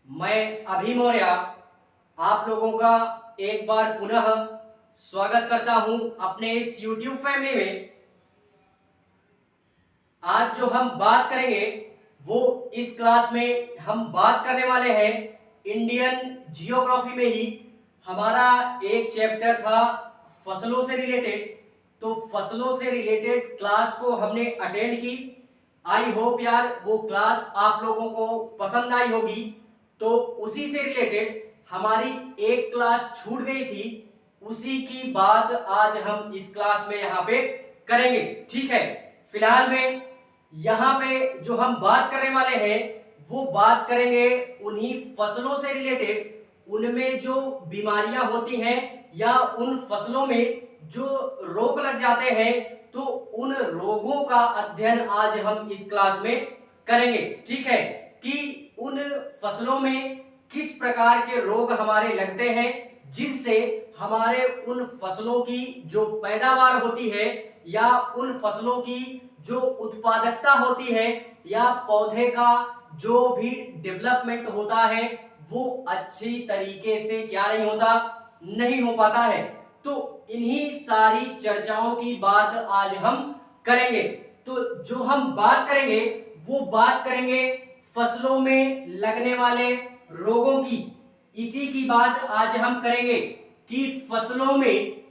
मैं अभी मौर्य आप लोगों का एक बार पुनः स्वागत करता हूं अपने इस YouTube फैमिली में। आज जो हम बात करेंगे वो इस क्लास में हम बात करने वाले हैं इंडियन जियोग्राफी में ही। हमारा एक चैप्टर था फसलों से रिलेटेड, तो फसलों से रिलेटेड क्लास को हमने अटेंड की। आई होप यार वो क्लास आप लोगों को पसंद आई होगी। तो उसी से रिलेटेड हमारी एक क्लास छूट गई थी, उसी की बात आज हम इस क्लास में यहाँ पे करेंगे। ठीक है, फिलहाल में यहाँ पे जो हम बात करने वाले हैं वो बात करेंगे उन्हीं फसलों से रिलेटेड, उनमें जो बीमारियां होती हैं या उन फसलों में जो रोग लग जाते हैं, तो उन रोगों का अध्ययन आज हम इस क्लास में करेंगे। ठीक है, कि उन फसलों में किस प्रकार के रोग हमारे लगते हैं जिससे हमारे उन फसलों की जो पैदावार होती है या उन फसलों की जो उत्पादकता होती है या पौधे का जो भी डेवलपमेंट होता है वो अच्छी तरीके से क्या नहीं हो पाता है। तो इन्हीं सारी चर्चाओं की बात आज हम करेंगे। तो जो हम बात करेंगे वो बात करेंगे फसलों में लगने वाले रोगों की। इसी की बात आज हम करेंगे कि फसलों में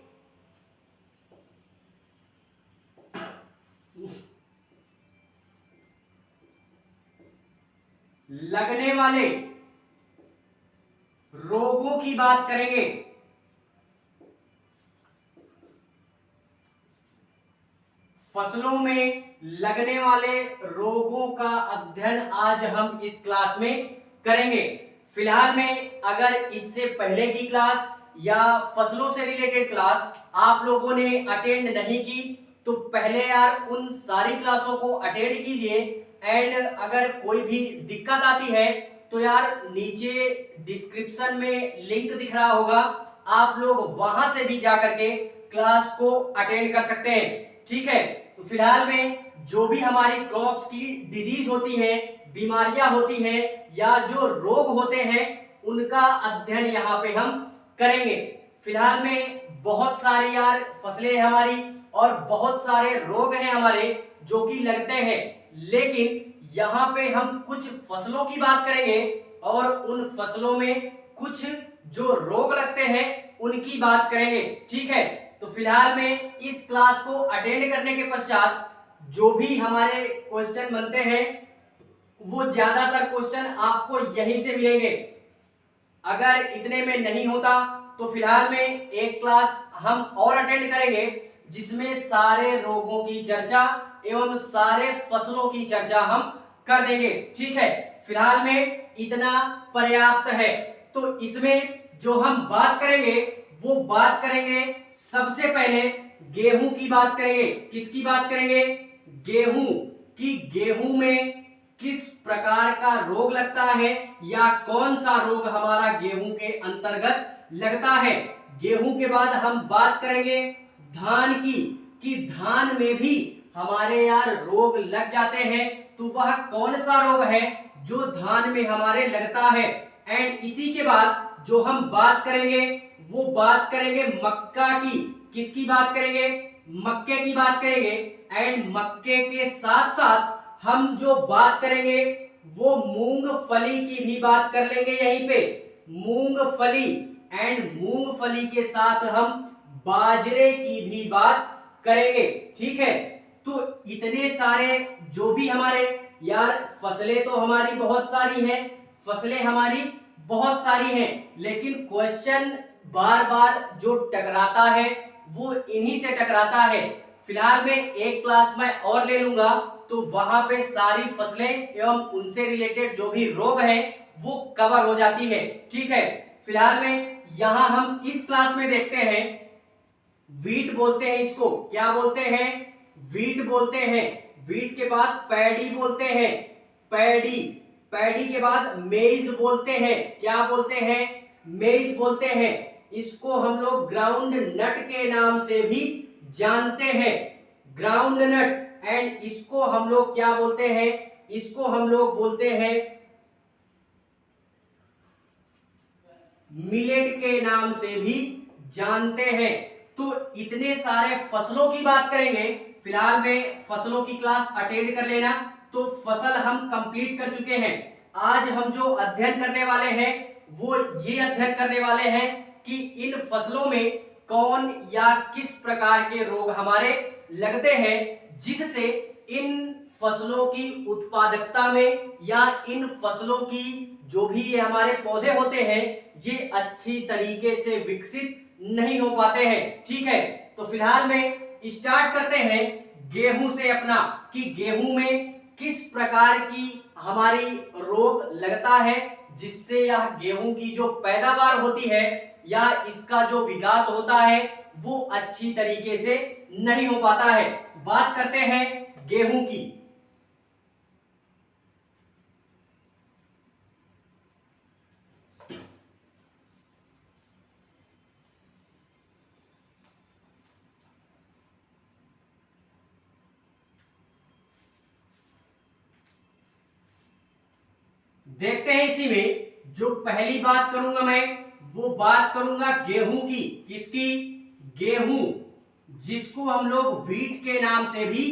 लगने वाले रोगों की बात करेंगे। फसलों में लगने वाले रोगों का अध्ययन आज हम इस क्लास में करेंगे। फिलहाल में अगर इससे पहले की क्लास या फसलों से रिलेटेड क्लास आप लोगों ने अटेंड नहीं की तो पहले यार उन सारी क्लासों को अटेंड कीजिए। एंड अगर कोई भी दिक्कत आती है तो यार नीचे डिस्क्रिप्शन में लिंक दिख रहा होगा, आप लोग वहां से भी जाकर के क्लास को अटेंड कर सकते हैं। ठीक है, तो फिलहाल में जो भी हमारी क्रॉप्स की डिजीज होती है, बीमारियां होती हैं या जो रोग होते हैं उनका अध्ययन यहाँ पे हम करेंगे। फिलहाल में बहुत सारी यार फसलें हमारी और बहुत सारे रोग हैं हमारे जो कि लगते हैं, लेकिन यहाँ पे हम कुछ फसलों की बात करेंगे और उन फसलों में कुछ जो रोग लगते हैं उनकी बात करेंगे। ठीक है, तो फिलहाल में इस क्लास को अटेंड करने के पश्चात जो भी हमारे क्वेश्चन बनते हैं वो ज्यादातर क्वेश्चन आपको यहीं से मिलेंगे। अगर इतने में नहीं होता तो फिलहाल में एक क्लास हम और अटेंड करेंगे जिसमें सारे रोगों की चर्चा एवं सारे फसलों की चर्चा हम कर देंगे। ठीक है, फिलहाल में इतना पर्याप्त है। तो इसमें जो हम बात करेंगे वो बात करेंगे सबसे पहले गेहूं की बात करेंगे। किसकी बात करेंगे? गेहूं की। गेहूं में किस प्रकार का रोग लगता है या कौन सा रोग हमारा गेहूं के अंतर्गत लगता है। गेहूं के बाद हम बात करेंगे धान की, कि धान में भी हमारे यार रोग लग जाते हैं, तो वह कौन सा रोग है जो धान में हमारे लगता है। एंड इसी के बाद जो हम बात करेंगे वो बात करेंगे मक्का की। किसकी बात करेंगे? मक्के की बात करेंगे। एंड मक्के के साथ साथ हम जो बात करेंगे वो मूंगफली की भी बात कर लेंगे यहीं पे, मूंगफली। एंड मूंगफली के साथ हम बाजरे की भी बात करेंगे। ठीक है, तो इतने सारे जो भी हमारे यार फसलें तो हमारी बहुत सारी हैं, फसलें हमारी बहुत सारी हैं, लेकिन क्वेश्चन बार बार जो टकराता है वो इन्हीं से टकराता है। फिलहाल में एक क्लास मैं और ले लूंगा तो वहां पे सारी फसलें एवं उनसे रिलेटेड जो भी रोग हैं वो कवर हो जाती है। ठीक है, फिलहाल में यहां हम इस क्लास में देखते हैं वीट बोलते हैं इसको। क्या बोलते हैं? वीट बोलते हैं। वीट के बाद पैडी बोलते हैं, पैडी। पैडी के बाद मेज बोलते हैं। क्या बोलते हैं? मेज बोलते हैं। इसको हम लोग ग्राउंड नट के नाम से भी जानते हैं, ग्राउंड नट। एंड इसको हम लोग क्या बोलते हैं? इसको हम लोग बोलते हैं मिलेट के नाम से भी जानते हैं। तो इतने सारे फसलों की बात करेंगे। फिलहाल में फसलों की क्लास अटेंड कर लेना। तो फसल हम कंप्लीट कर चुके हैं। आज हम जो अध्ययन करने वाले हैं वो ये अध्ययन करने वाले हैं कि इन फसलों में कौन या किस प्रकार के रोग हमारे लगते हैं जिससे इन फसलों की उत्पादकता में या इन फसलों की जो भी ये हमारे पौधे होते हैं ये अच्छी तरीके से विकसित नहीं हो पाते हैं। ठीक है, तो फिलहाल में स्टार्ट करते हैं गेहूं से अपना, कि गेहूं में किस प्रकार की हमारी रोग लगता है जिससे यह गेहूं की जो पैदावार होती है या इसका जो विकास होता है वो अच्छी तरीके से नहीं हो पाता है। बात करते हैं गेहूं की। देखते हैं इसी में जो पहली बात करूंगा मैं वो बात करूंगा गेहूं की। किसकी? गेहूं, जिसको हम लोग व्हीट के नाम से भी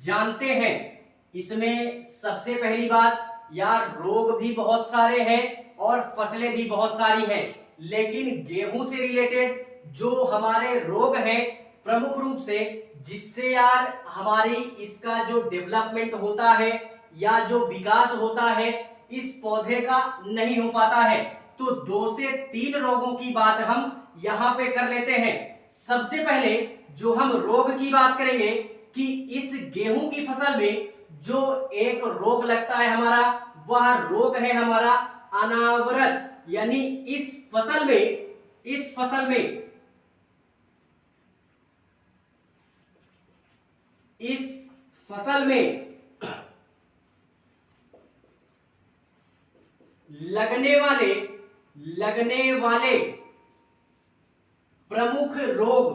जानते हैं। इसमें सबसे पहली बात, यार रोग भी बहुत सारे हैं और फसलें भी बहुत सारी हैं, लेकिन गेहूं से रिलेटेड जो हमारे रोग हैं प्रमुख रूप से जिससे यार हमारी इसका जो डेवलपमेंट होता है या जो विकास होता है इस पौधे का नहीं हो पाता है। तो 2 से 3 रोगों की बात हम यहां पे कर लेते हैं। सबसे पहले जो हम रोग की बात करेंगे कि इस गेहूं की फसल में जो एक रोग लगता है हमारा, वह रोग है हमारा अनावृत। यानी इस फसल में लगने वाले प्रमुख रोग,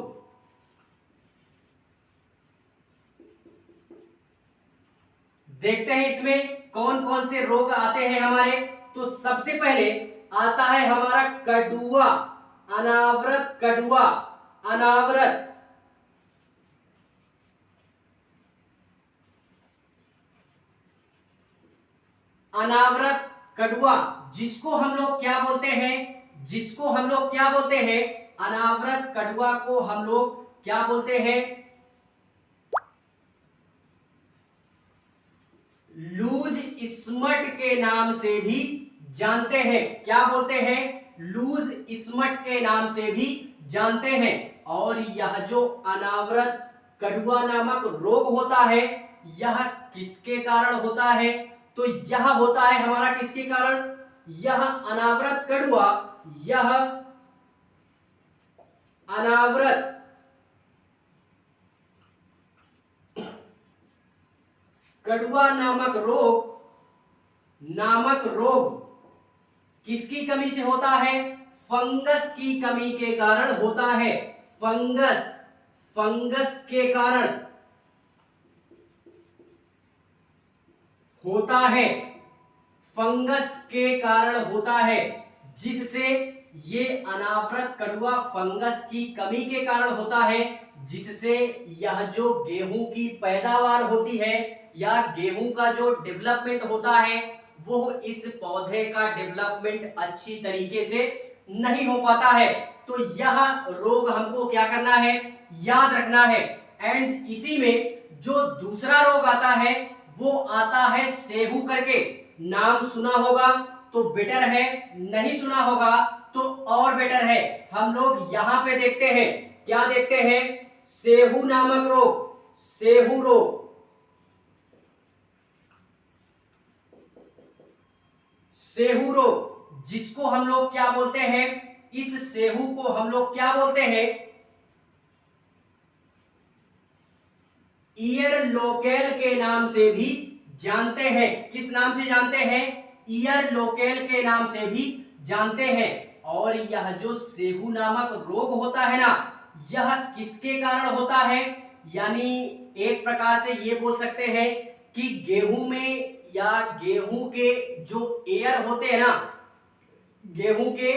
देखते हैं इसमें कौन कौन से रोग आते हैं हमारे। तो सबसे पहले आता है हमारा कड़ुआ, अनावृत कड़ुआ, अनावृत। अनावृत कड़ुआ जिसको हम लोग क्या बोलते हैं, अनावृत कड़ुआ को हम लोग क्या बोलते हैं? लूज स्मट के नाम से भी जानते हैं। क्या बोलते हैं? लूज स्मट के नाम से भी जानते हैं। और यह जो अनावृत कड़ुआ नामक रोग होता है यह किसके कारण होता है? तो यह होता है हमारा किसके कारण? यह अनावृत कड़ुआ, यह अनावृत कड़ुआ नामक रोग किसकी कमी से होता है? फंगस की कमी के कारण होता है। फंगस के कारण होता है, फंगस के कारण होता है, जिससे ये अनावृत कड़ुआ फंगस की कमी के कारण होता है, जिससे यह जो गेहूं की पैदावार होती है या गेहूं का जो डेवलपमेंट होता है वो इस पौधे का डेवलपमेंट अच्छी तरीके से नहीं हो पाता है। तो यह रोग हमको क्या करना है? याद रखना है। एंड इसी में जो दूसरा रोग आता है वो आता है सेहू करके। नाम सुना होगा तो बेटर है, नहीं सुना होगा तो और बेटर है। हम लोग यहां पे देखते हैं, क्या देखते हैं? सेहू नामक रोग, सेहू रोग। सेहू रोग जिसको हम लोग क्या बोलते हैं? इस सेहू को हम लोग क्या बोलते हैं? ईयर लोकेल के नाम से भी जानते हैं। किस नाम से जानते हैं? ईयर लोकेल के नाम से भी जानते हैं। और यह जो सेहू नामक रोग होता है ना, यह किसके कारण होता है? यानी एक प्रकार से ये बोल सकते हैं कि गेहूं में गेहूं के जो एयर होते हैं ना, गेहूं के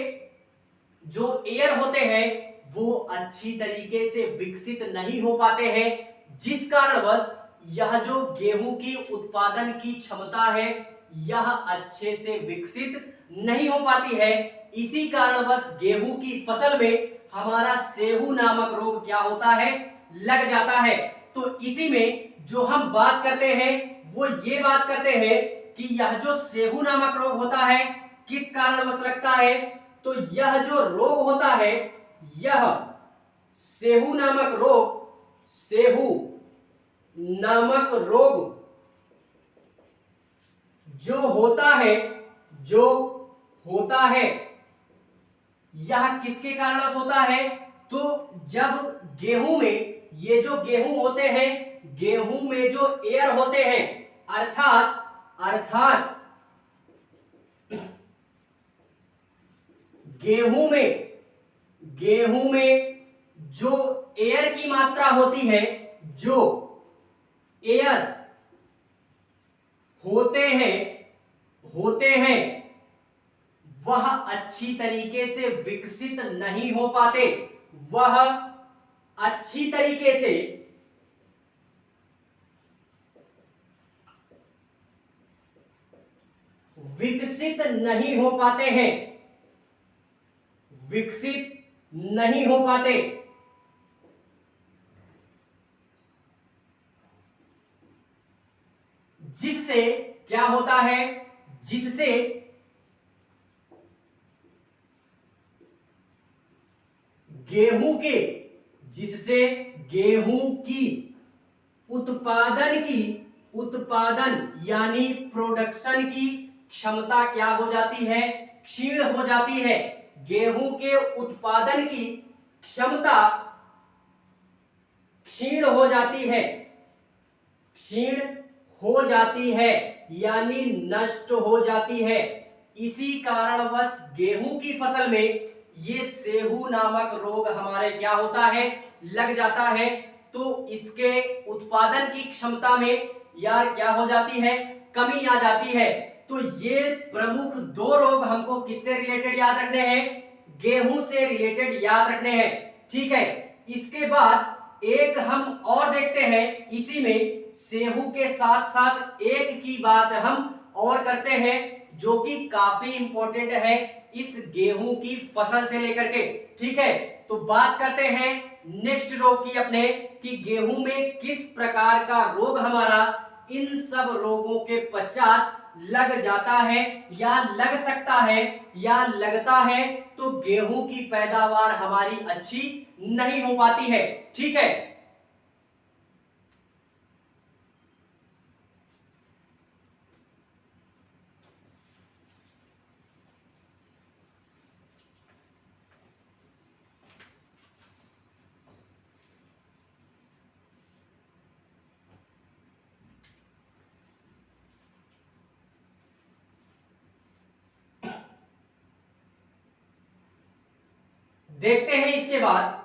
जो एयर होते हैं वो अच्छी तरीके से विकसित नहीं हो पाते हैं, जिस कारणवश यह जो गेहूं की उत्पादन की क्षमता है यह अच्छे से विकसित नहीं हो पाती है। इसी कारणवश गेहूं की फसल में हमारा सेहू नामक रोग क्या होता है, लग जाता है। तो इसी में जो हम बात करते हैं वो ये बात करते हैं कि यह जो सेहू नामक रोग होता है किस कारणवश लगता है। तो यह जो रोग होता है, यह सेहू नामक रोग, सेहू नामक रोग जो होता है यह किसके कारणवश होता है। तो जब गेहूं में, ये जो गेहूं होते हैं, गेहूं में जो एयर होते हैं, अर्थात गेहूं में जो एयर की मात्रा होती है, जो एयर होते हैं वह अच्छी तरीके से विकसित नहीं हो पाते, वह अच्छी तरीके से विकसित नहीं हो पाते हैं, विकसित नहीं हो पाते। जिससे क्या होता है, जिससे गेहूं की उत्पादन यानी प्रोडक्शन की क्षमता क्या हो जाती है, क्षीण हो जाती है। गेहूं के उत्पादन की क्षमता क्षीण हो जाती है, यानी नष्ट हो जाती है। इसी कारणवश गेहूं की फसल में ये सेहू नामक रोग हमारे क्या होता है, लग जाता है। तो इसके उत्पादन की क्षमता में यार क्या हो जाती है, कमी आ जाती है। तो ये प्रमुख दो रोग हमको किससे रिलेटेड याद रखने हैं, गेहूं से रिलेटेड याद रखने हैं। ठीक है, इसके बाद एक हम और देखते हैं, इसी में सेहू के साथ साथ एक की बात हम और करते हैं जो कि काफी इंपॉर्टेंट है इस गेहूं की फसल से लेकर के। ठीक है, तो बात करते हैं नेक्स्ट रोग की अपने, कि गेहूं में किस प्रकार का रोग हमारा इन सब रोगों के पश्चात लग जाता है या लग सकता है या लगता है, तो गेहूं की पैदावार हमारी अच्छी नहीं हो पाती है। ठीक है, देखते हैं इसके बाद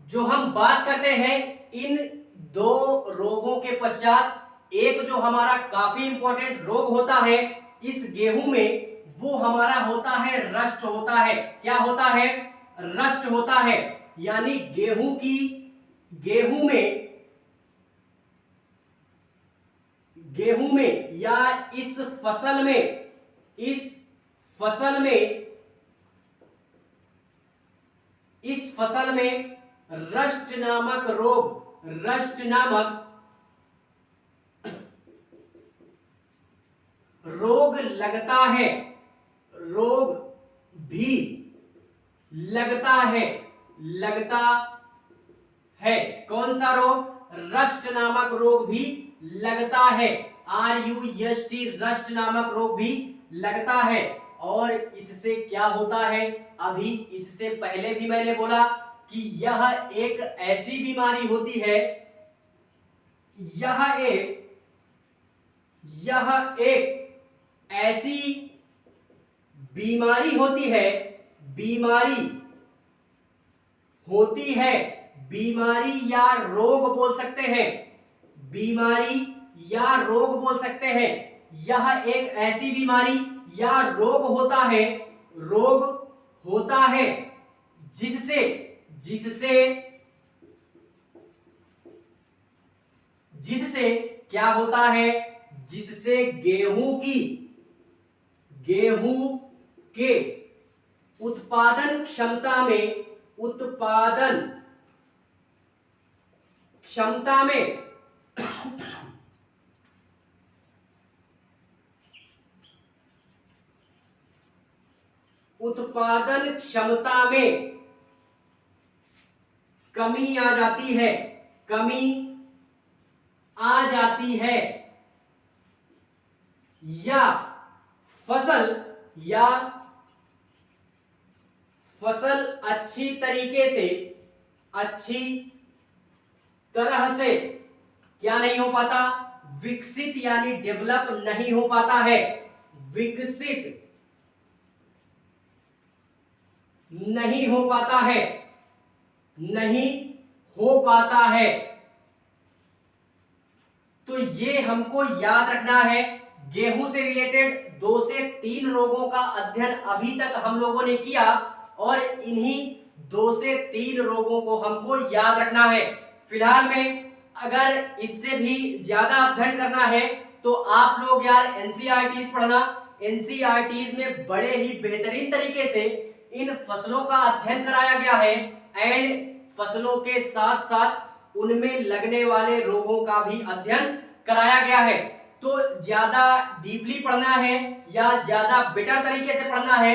जो हम बात करते हैं इन दो रोगों के पश्चात, एक जो हमारा काफी इंपॉर्टेंट रोग होता है इस गेहूं में, वो हमारा होता है रस्ट होता है। क्या होता है, रस्ट होता है। यानी गेहूं में या इस फसल में रस्ट नामक रोग लगता है, रोग भी लगता है। कौन सा रोग, रस्ट नामक रोग भी लगता है, RUST, रस्ट नामक रोग भी लगता है। और इससे क्या होता है, अभी इससे पहले भी मैंने बोला कि यह एक ऐसी बीमारी होती है, यह एक ऐसी बीमारी होती है, बीमारी या रोग बोल सकते हैं, बीमारी या रोग बोल सकते हैं। यह एक ऐसी बीमारी या रोग होता है जिससे जिससे जिससे क्या होता है, जिससे गेहूं के उत्पादन क्षमता में कमी आ जाती है या फसल अच्छी तरह से क्या नहीं हो पाता, विकसित यानी डेवलप नहीं हो पाता है, विकसित नहीं हो पाता है। तो ये हमको याद रखना है। गेहूं से रिलेटेड 2 से 3 रोगों का अध्ययन अभी तक हम लोगों ने किया और इन्हीं 2 से 3 रोगों को हमको याद रखना है। फिलहाल में अगर इससे भी ज्यादा अध्ययन करना है तो आप लोग यार एनसीईआरटीज पढ़ना। एनसीईआरटीज में बड़े ही बेहतरीन तरीके से इन फसलों का अध्ययन कराया गया है एंड फसलों के साथ साथ उनमें लगने वाले रोगों का भी अध्ययन कराया गया है। तो ज्यादा डीपली पढ़ना है या ज्यादा बेटर तरीके से पढ़ना है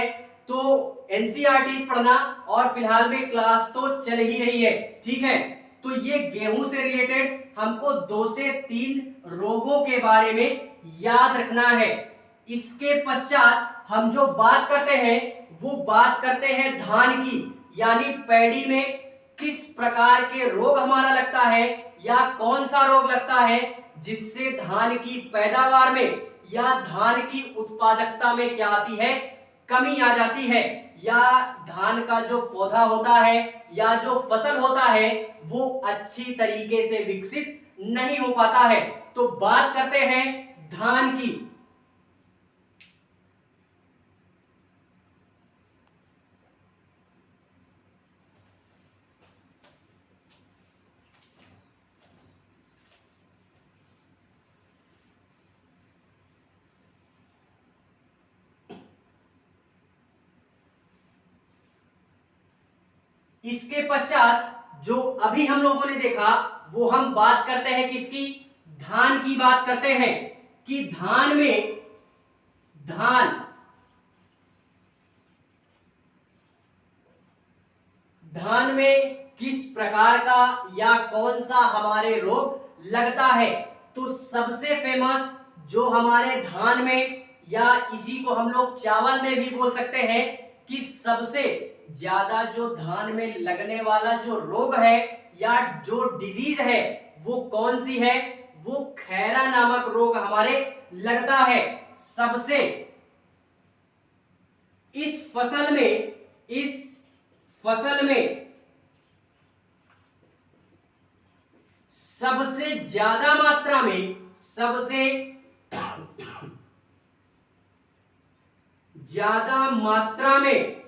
तो एनसीईआरटी पढ़ना और फिलहाल में क्लास तो चल ही रही है, ठीक है। तो ये गेहूं से रिलेटेड हमको 2 से 3 रोगों के बारे में याद रखना है। इसके पश्चात हम जो बात करते हैं वो बात करते हैं धान की, यानी पैडी में किस प्रकार के रोग हमारा लगता है या कौन सा रोग लगता है जिससे धान की पैदावार में या धान की उत्पादकता में क्या आती है, कमी आ जाती है, या धान का जो पौधा होता है या जो फसल होता है वो अच्छी तरीके से विकसित नहीं हो पाता है। तो बात करते हैं धान की। इसके पश्चात जो अभी हम लोगों ने देखा वो हम बात करते हैं किसकी, धान की बात करते हैं कि धान में किस प्रकार का या कौन सा हमारे रोग लगता है। तो सबसे फेमस जो हमारे धान में या इसी को हम लोग चावल में भी बोल सकते हैं कि सबसे ज्यादा जो धान में लगने वाला जो रोग है या जो डिजीज है वो कौन सी है, वो खैरा नामक रोग हमारे लगता है। सबसे इस फसल में सबसे ज्यादा मात्रा में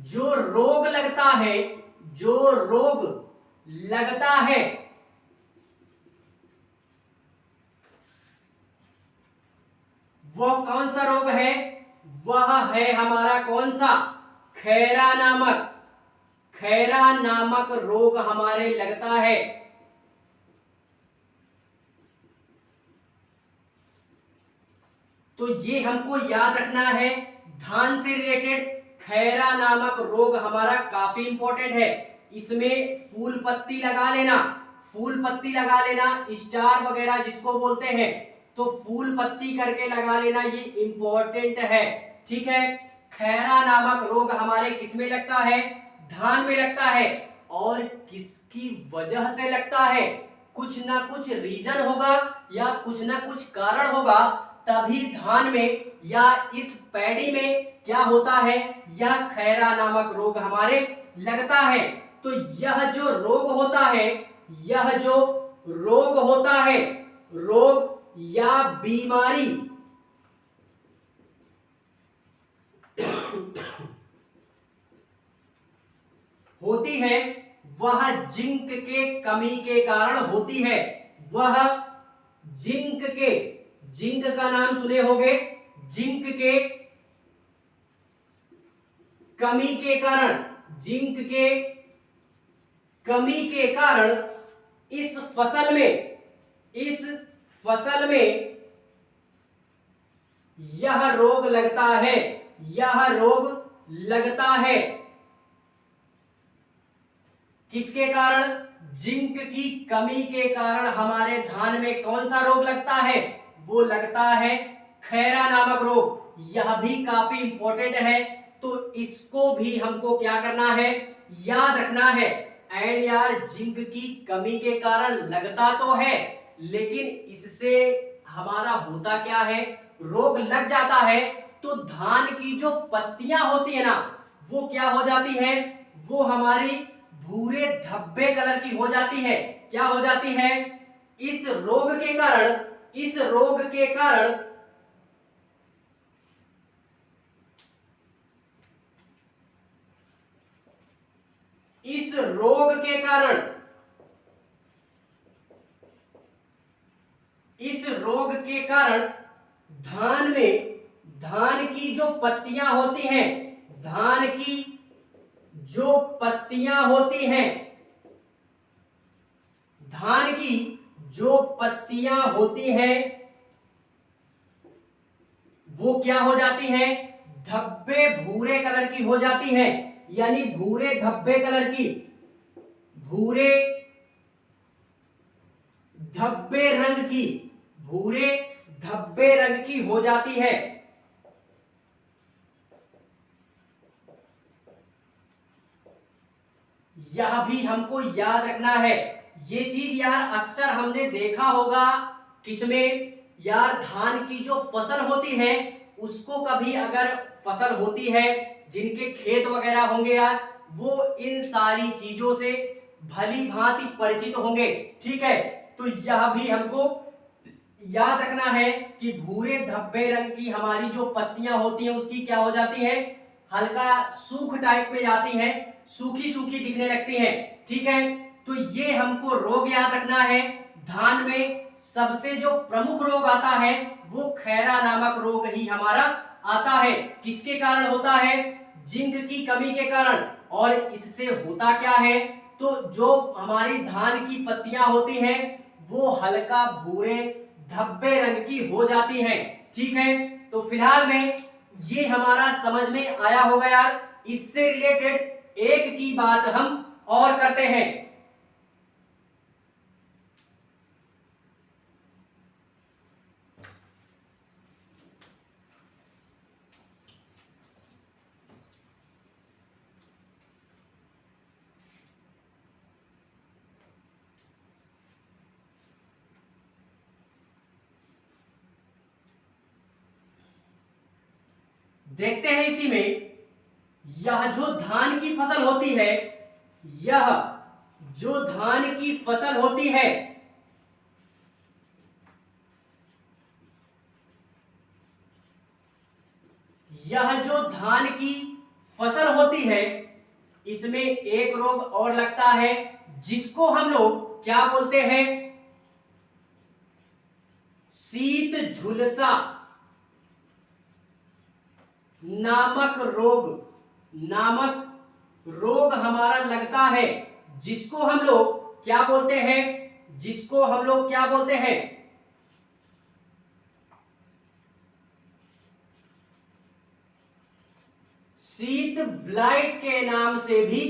जो रोग लगता है वो कौन सा रोग है, वह है हमारा कौन सा, खैरा नामक रोग हमारे लगता है। तो ये हमको याद रखना है, धान से रिलेटेड खैरा नामक रोग हमारा काफी इंपॉर्टेंट है। इसमें फूल पत्ती लगा लेना, स्टार वगैरह जिसको बोलते हैं, तो फूल पत्ती करके लगा लेना, ये इंपॉर्टेंट है, ठीक है। खैरा नामक रोग हमारे किसमें लगता है, धान में लगता है। और किसकी वजह से लगता है, कुछ ना कुछ रीजन होगा या कुछ ना कुछ कारण होगा, तभी धान में या इस पैडी में क्या होता है, यह खैरा नामक रोग हमारे लगता है। तो यह जो रोग होता है, रोग या बीमारी होती है वह जिंक के कमी के कारण होती है। वह जिंक का नाम सुने होंगे, जिंक के कमी के कारण, जिंक के कमी के कारण इस फसल में यह रोग लगता है, यह रोग लगता है। किसके कारण? जिंक की कमी के कारण हमारे धान में कौन सा रोग लगता है? वो लगता है खैरा नामक रोग। यह भी काफी इंपॉर्टेंट है, तो इसको भी हमको क्या करना है, याद रखना है। एंड यार, जिंक की कमी के कारण लगता तो है, लेकिन इससे हमारा होता क्या है, रोग लग जाता है तो धान की जो पत्तियां होती है ना, वो क्या हो जाती है, वो हमारी भूरे धब्बे कलर की हो जाती है। क्या हो जाती है? इस रोग के कारण, इस रोग के कारण इस रोग के कारण, इस रोग के कारण धान में, धान की जो पत्तियां होती हैं, धान की जो पत्तियां होती हैं, धान की जो पत्तियां होती हैं वो क्या हो जाती हैं, धब्बे भूरे कलर की हो जाती हैं। यानी भूरे धब्बे कलर की, भूरे धब्बे रंग की, भूरे धब्बे रंग की हो जाती है। यह भी हमको याद रखना है। ये चीज यार अक्सर हमने देखा होगा, किसमें यार, धान की जो फसल होती है उसको कभी अगर फसल होती है, जिनके खेत वगैरह होंगे यार, वो इन सारी चीजों से भली भांति परिचित होंगे। ठीक है, तो यह भी हमको याद रखना है कि भूरे धब्बे रंग की हमारी जो पत्तियां होती हैं उसकी क्या हो जाती है, हल्का सूख टाइप में जाती है, सूखी सूखी दिखने लगती हैं। ठीक है, तो ये हमको रोग याद रखना है। धान में सबसे जो प्रमुख रोग आता है वो खैरा नामक रोग ही हमारा आता है। किसके कारण होता है? जिंक की कमी के कारण। और इससे होता क्या है, तो जो हमारी धान की पत्तियां होती हैं वो हल्का भूरे धब्बे रंग की हो जाती हैं। ठीक है, तो फिलहाल में ये हमारा समझ में आया होगा यार। इससे रिलेटेड एक की बात हम और करते हैं। देखते हैं इसी में, यह जो धान की फसल होती है, यह जो धान की फसल होती है, यह जो धान की फसल होती है, इसमें एक रोग और लगता है जिसको हम लोग क्या बोलते हैं, शीत झुलसा नामक रोग हमारा लगता है, जिसको हम लोग क्या बोलते हैं, जिसको हम लोग क्या बोलते हैं, शीत ब्लाइट के नाम से भी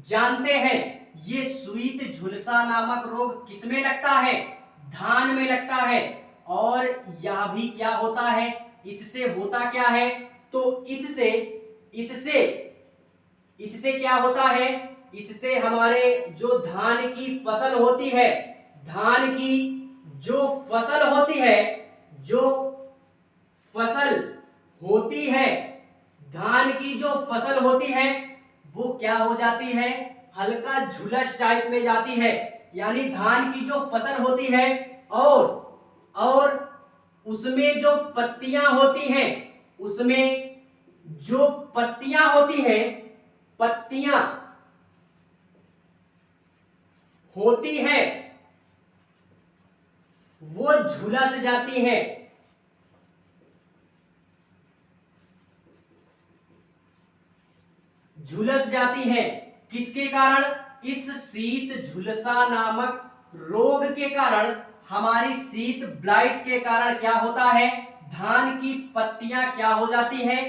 जानते हैं। ये शीत झुलसा नामक रोग किसमें लगता है? धान में लगता है। और यह भी क्या होता है, इससे होता क्या है, तो इससे इससे इससे क्या होता है, इससे हमारे जो धान की फसल होती है, धान की जो फसल होती है, जो फसल होती है, धान की जो फसल होती है वो क्या हो जाती है, हल्का झुलस टाइप में जाती है। यानी धान की जो फसल होती है और उसमें जो पत्तियां होती हैं, उसमें जो पत्तियां होती हैं, होती है वो झुलस जाती हैं। झुलस जाती हैं किसके कारण? इस शीत झुलसा नामक रोग के कारण, हमारी शीत ब्लाइट के कारण क्या होता है? धान की पत्तियां क्या हो जाती हैं?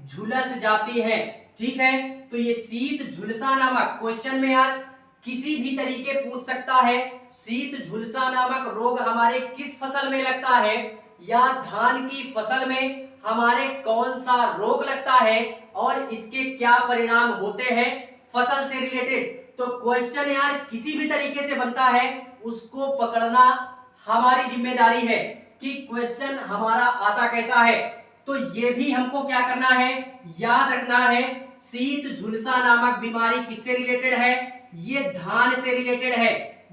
झुलस जाती हैं। ठीक है, तो ये शीत झुलसा नामक, क्वेश्चन में यार किसी भी तरीके पूछ सकता है, शीत झुलसा नामक रोग हमारे किस फसल में लगता है, या धान की फसल में हमारे कौन सा रोग लगता है और इसके क्या परिणाम होते हैं फसल से रिलेटेड। तो क्वेश्चन यार किसी भी तरीके से बनता है, उसको पकड़ना हमारी जिम्मेदारी है कि क्वेश्चन हमारा आता कैसा है। तो ये भी हमको क्या करना है, याद रखना है। शीत झुलसा नामक बीमारी किससे रिलेटेड है? ये धान से रिलेटेड है।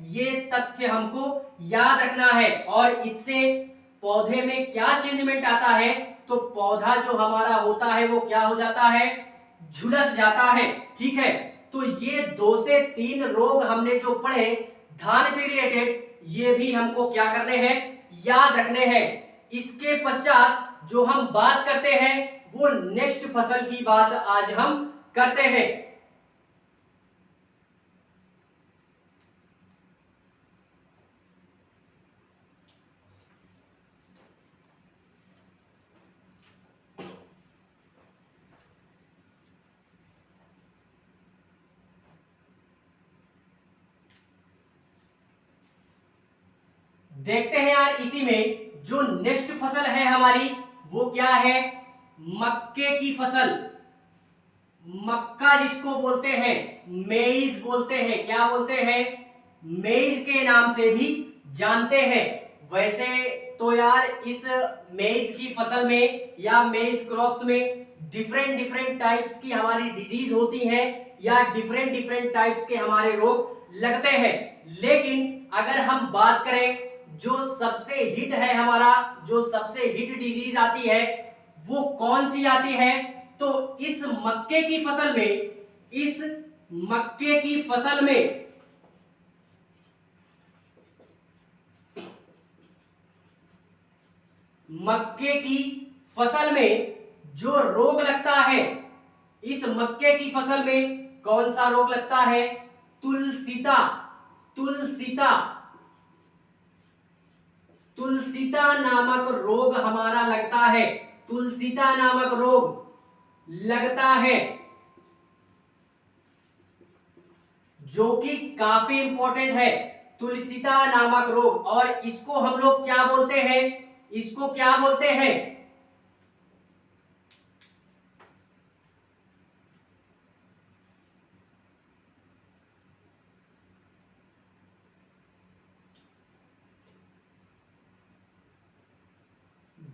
ये तथ्य हमको याद रखना है। और इससे पौधे में क्या चेंजमेंट आता है? तो पौधा जो हमारा होता है वो क्या हो जाता है? झुलस जाता है। ठीक है, तो ये 2 से 3 रोग हमने जो पढ़े धान से रिलेटेड, ये भी हमको क्या करने हैं, याद रखने हैं। इसके पश्चात जो हम बात करते हैं वो नेक्स्ट फसल की बात आज हम करते हैं। देखते हैं यार इसी में जो नेक्स्ट फसल है हमारी वो क्या है? मक्के की फसल। मक्का जिसको बोलते हैं, मेइज बोलते हैं। क्या बोलते हैं? मेइज के नाम से भी जानते हैं। वैसे तो यार इस मेइज की फसल में या मेइज क्रॉप्स में डिफरेंट डिफरेंट टाइप्स की हमारी डिजीज होती है या डिफरेंट डिफरेंट टाइप्स के हमारे रोग लगते हैं। लेकिन अगर हम बात करें जो सबसे हिट है हमारा, जो सबसे हिट डिजीज आती है वो कौन सी आती है? तो इस मक्के की फसल में, इस मक्के की फसल में मक्के की फसल में जो रोग लगता है, इस मक्के की फसल में कौन सा रोग लगता है? तुलसीता। तुलसीता, तुलसीता नामक रोग हमारा लगता है। तुलसीता नामक रोग लगता है जो कि काफी इंपॉर्टेंट है। तुलसीता नामक रोग, और इसको हम लोग क्या बोलते हैं? इसको क्या बोलते हैं?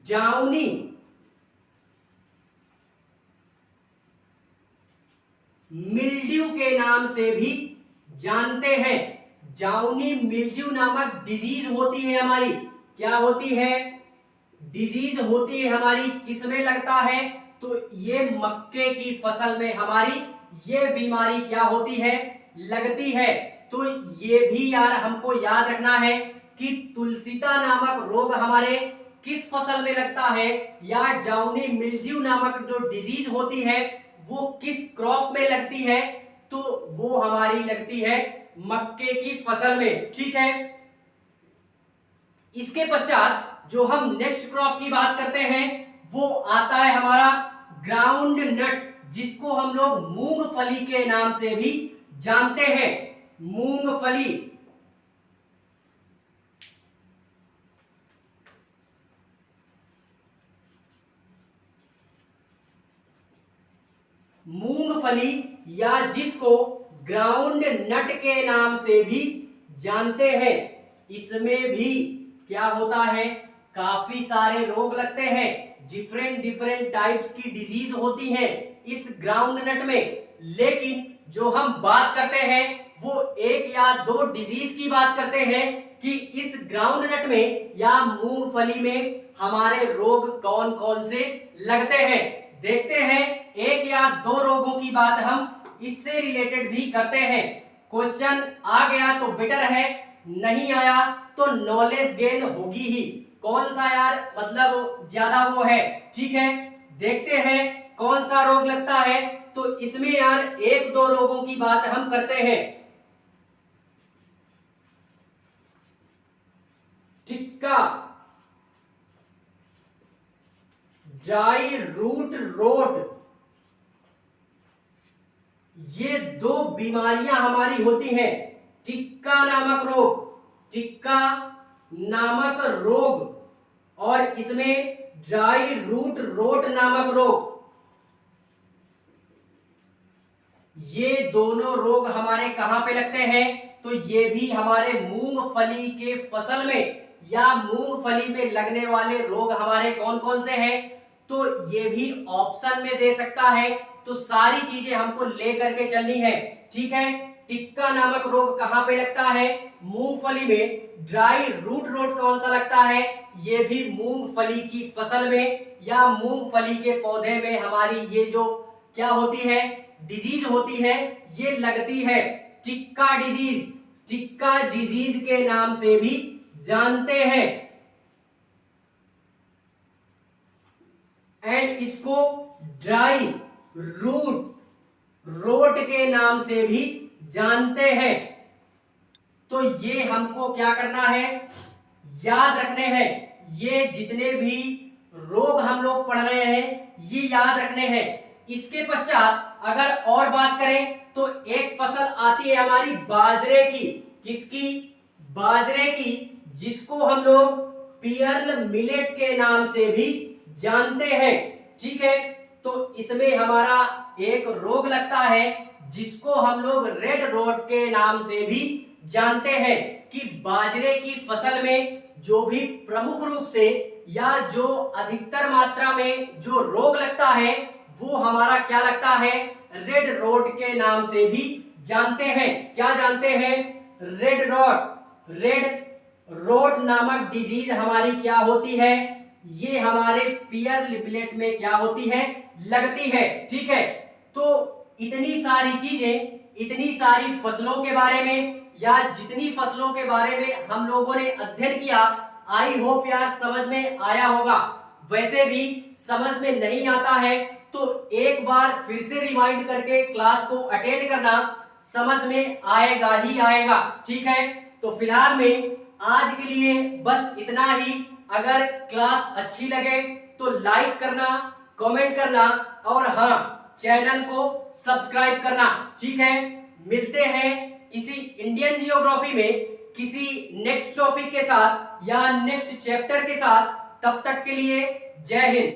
जाउनी। मिल्ड्यू के नाम से भी जानते हैं। जाउनी मिल्ड्यू नामक डिजीज होती है हमारी। क्या होती है? डिजीज होती है हमारी। किसमें लगता है? तो ये मक्के की फसल में हमारी ये बीमारी क्या होती है? लगती है। तो ये भी यार हमको याद रखना है कि तुलसीता नामक रोग हमारे किस फसल में लगता है, या जाउनी मिल्ड्यू नामक जो डिजीज होती है वो किस क्रॉप में लगती है? तो वो हमारी लगती है मक्के की फसल में। ठीक है, इसके पश्चात जो हम नेक्स्ट क्रॉप की बात करते हैं वो आता है हमारा ग्राउंड नट, जिसको हम लोग मूंगफली के नाम से भी जानते हैं। मूंगफली। मूंगफली या जिसको ग्राउंड नट के नाम से भी जानते हैं, इसमें भी क्या होता है? काफी सारे रोग लगते हैं। डिफरेंट डिफरेंट टाइप्स की डिजीज होती है इस ग्राउंड नट में। लेकिन जो हम बात करते हैं वो 1 या 2 डिजीज की बात करते हैं कि इस ग्राउंड नट में या मूंगफली में हमारे रोग कौन कौन से लगते हैं। देखते हैं, 1 या 2 रोगों की बात हम इससे रिलेटेड भी करते हैं। क्वेश्चन आ गया तो बेटर है, नहीं आया तो नॉलेज गेन होगी ही। कौन सा यार मतलब ज्यादा वो है, ठीक है। देखते हैं कौन सा रोग लगता है। तो इसमें यार एक दो रोगों की बात हम करते हैं। टिक्का, ड्राई रूट रोट, ये दो बीमारियां हमारी होती हैं। टिक्का नामक रोग, टिक्का नामक रोग और इसमें ड्राई रूट रोट नामक रोग, ये दोनों रोग हमारे कहां पे लगते हैं? तो ये भी हमारे मूंगफली के फसल में या मूंगफली में लगने वाले रोग हमारे कौन कौन से हैं? तो ये भी ऑप्शन में दे सकता है। तो सारी चीजें हमको लेकर के चलनी है, ठीक है। टिक्का नामक रोग कहां पे लगता है? मूंगफली में। ड्राई रूट रोट कौन सा लगता है? ये भी मूंगफली की फसल में या मूंगफली के पौधे में हमारी ये जो क्या होती है, डिजीज होती है, ये लगती है। टिक्का डिजीज, टिक्का डिजीज के नाम से भी जानते हैं एंड इसको ड्राई रूट रोट के नाम से भी जानते हैं। तो ये हमको क्या करना है, याद रखने हैं। ये जितने भी रोग हम लोग पढ़ रहे हैं ये याद रखने हैं। इसके पश्चात अगर और बात करें तो एक फसल आती है हमारी बाजरे की। किसकी? बाजरे की, जिसको हम लोग पियर्ल मिलेट के नाम से भी जानते हैं, ठीक है। तो इसमें हमारा एक रोग लगता है जिसको हम लोग रेड रोट के नाम से भी जानते हैं कि बाजरे की फसल में जो भी प्रमुख रूप से या जो अधिकतर मात्रा में जो रोग लगता है वो हमारा क्या लगता है, रेड रोट के नाम से भी जानते हैं। क्या जानते हैं? Red rot. रेड रोट नामक डिजीज हमारी क्या होती है, ये हमारे पियर्ल मिलेट में क्या होती है, लगती है, ठीक है। तो इतनी सारी चीजें, इतनी सारी फसलों के बारे में या जितनी फसलों के बारे में हम लोगों ने अध्ययन किया, आई होप यार समझ में आया होगा। वैसे भी समझ में नहीं आता है तो एक बार फिर से रिमाइंड करके क्लास को अटेंड करना, समझ में आएगा ही आएगा, ठीक है। तो फिलहाल में आज के लिए बस इतना ही। अगर क्लास अच्छी लगे तो लाइक करना, कमेंट करना और हाँ, चैनल को सब्सक्राइब करना, ठीक है। मिलते हैं इसी इंडियन जियोग्राफी में किसी नेक्स्ट टॉपिक के साथ या नेक्स्ट चैप्टर के साथ। तब तक के लिए जय हिंद।